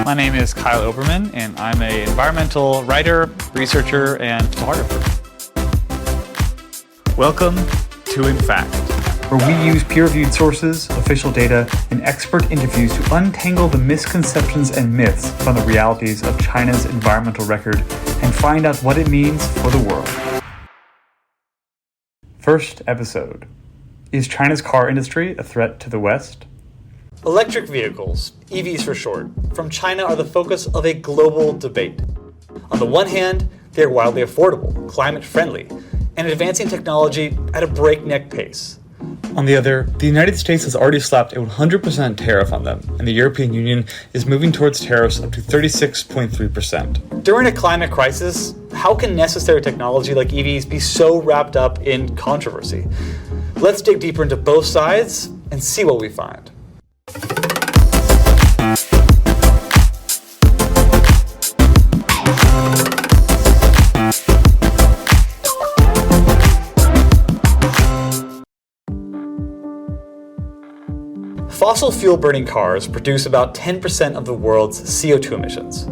My name is Kyle Obermann, and I'm an environmental writer, researcher, and photographer. Welcome to In Fact, where we use peer-reviewed sources, official data, and expert interviews to untangle the misconceptions and myths from the realities of China's environmental record and find out what it means for the world. First episode. Is China's car industry a threat to the West? Electric vehicles, EVs for short, from China are the focus of a global debate. On the one hand, they are wildly affordable, climate-friendly, and advancing technology at a breakneck pace. On the other, the United States has already slapped a 100% tariff on them, and the European Union is moving towards tariffs up to 36.3%. During a climate crisis, how can necessary technology like EVs be so wrapped up in controversy? Let's dig deeper into both sides and see what we find. Fossil fuel burning cars produce about 10% of the world's CO2 emissions.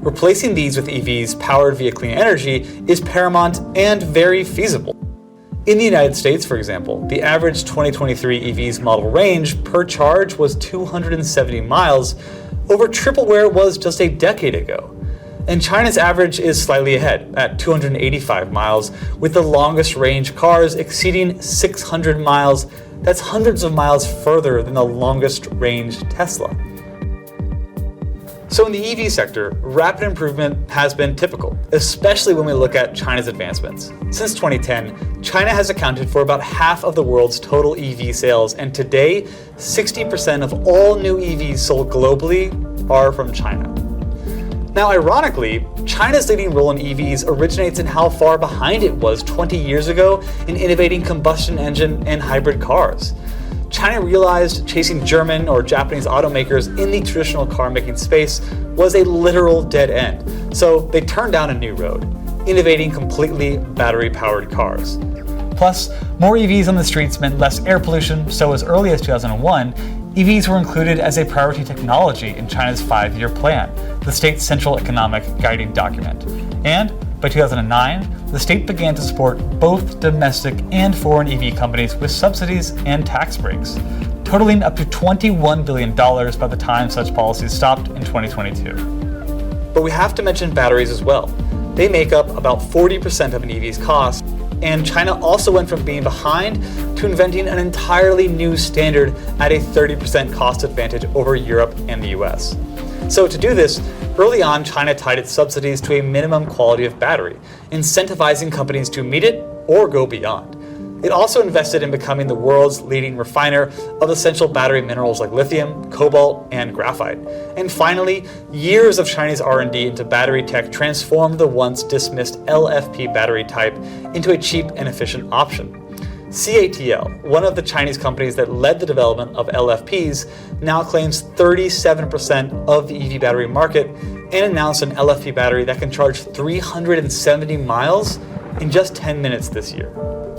Replacing these with EVs powered via clean energy is paramount and very feasible. In the United States, for example, the average 2023 EV's model range per charge was 270 miles, over triple where it was just a decade ago. And China's average is slightly ahead, at 285 miles, with the longest range cars exceeding 600 miles. That's hundreds of miles further than the longest range Tesla. So in the EV sector, rapid improvement has been typical, especially when we look at China's advancements. Since 2010, China has accounted for about half of the world's total EV sales, and today, 60% of all new EVs sold globally are from China. Now, ironically, China's leading role in EVs originates in how far behind it was 20 years ago in innovating combustion engine and hybrid cars. China realized chasing German or Japanese automakers in the traditional car-making space was a literal dead end, so they turned down a new road, innovating completely battery-powered cars. Plus, more EVs on the streets meant less air pollution, so as early as 2001, EVs were included as a priority technology in China's 5-year plan, the state's central economic guiding document. And by 2009, the state began to support both domestic and foreign EV companies with subsidies and tax breaks, totaling up to $21 billion by the time such policies stopped in 2022. But we have to mention batteries as well. They make up about 40% of an EV's cost, and China also went from being behind to inventing an entirely new standard at a 30% cost advantage over Europe and the US. So to do this, early on, China tied its subsidies to a minimum quality of battery, incentivizing companies to meet it or go beyond. It also invested in becoming the world's leading refiner of essential battery minerals like lithium, cobalt, and graphite. And finally, years of Chinese R&D into battery tech transformed the once dismissed LFP battery type into a cheap and efficient option. CATL, one of the Chinese companies that led the development of LFPs, now claims 37% of the EV battery market and announced an LFP battery that can charge 370 miles in just 10 minutes this year.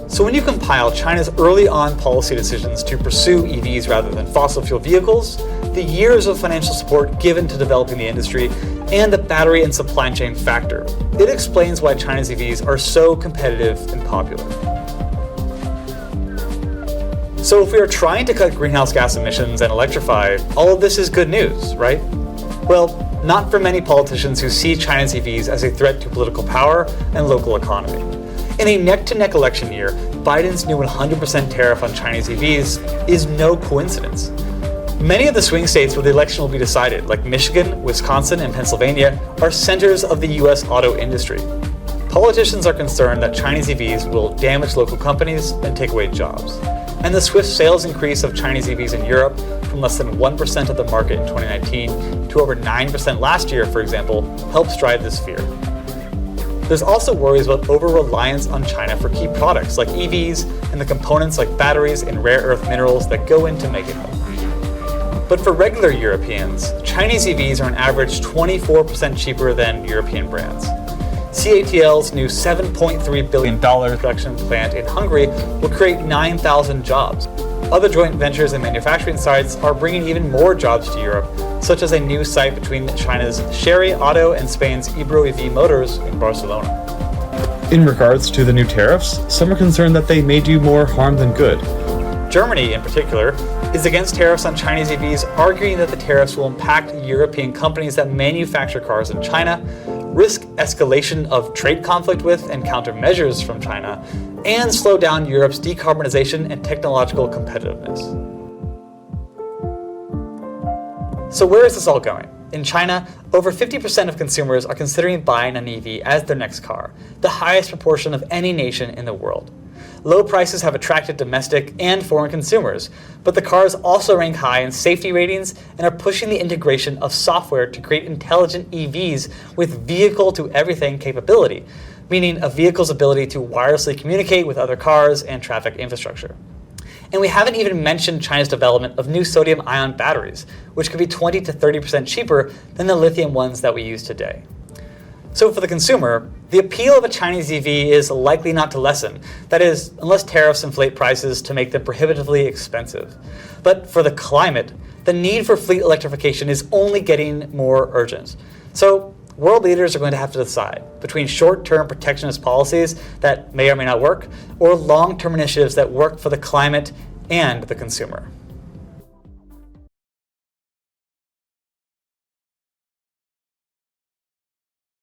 So when you compile China's early on policy decisions to pursue EVs rather than fossil fuel vehicles, the years of financial support given to developing the industry, and the battery and supply chain factor, it explains why China's EVs are so competitive and popular. So if we are trying to cut greenhouse gas emissions and electrify, all of this is good news, right? Well, not for many politicians who see China's EVs as a threat to political power and local economy. In a neck-to-neck election year, Biden's new 100% tariff on Chinese EVs is no coincidence. Many of the swing states where the election will be decided, like Michigan, Wisconsin, and Pennsylvania, are centers of the U.S. auto industry. Politicians are concerned that Chinese EVs will damage local companies and take away jobs. And the swift sales increase of Chinese EVs in Europe, from less than 1% of the market in 2019 to over 9% last year, for example, helps drive this fear. There's also worries about over-reliance on China for key products like EVs and the components like batteries and rare earth minerals that go into making them. But for regular Europeans, Chinese EVs are on average 24% cheaper than European brands. CATL's new $7.3 billion production plant in Hungary will create 9,000 jobs. Other joint ventures and manufacturing sites are bringing even more jobs to Europe, such as a new site between China's Sherry Auto and Spain's Ebro EV Motors in Barcelona. In regards to the new tariffs, some are concerned that they may do more harm than good. Germany, in particular, is against tariffs on Chinese EVs, arguing that the tariffs will impact European companies that manufacture cars in China, risk escalation of trade conflict with and countermeasures from China, and slow down Europe's decarbonization and technological competitiveness. So where is this all going? In China, over 50% of consumers are considering buying an EV as their next car, the highest proportion of any nation in the world. Low prices have attracted domestic and foreign consumers, but the cars also rank high in safety ratings and are pushing the integration of software to create intelligent EVs with vehicle-to-everything capability, meaning a vehicle's ability to wirelessly communicate with other cars and traffic infrastructure. And we haven't even mentioned China's development of new sodium-ion batteries, which could be 20 to 30% cheaper than the lithium ones that we use today. So for the consumer, the appeal of a Chinese EV is likely not to lessen, that is, unless tariffs inflate prices to make them prohibitively expensive. But for the climate, the need for fleet electrification is only getting more urgent. So world leaders are going to have to decide between short-term protectionist policies that may or may not work, or long-term initiatives that work for the climate and the consumer.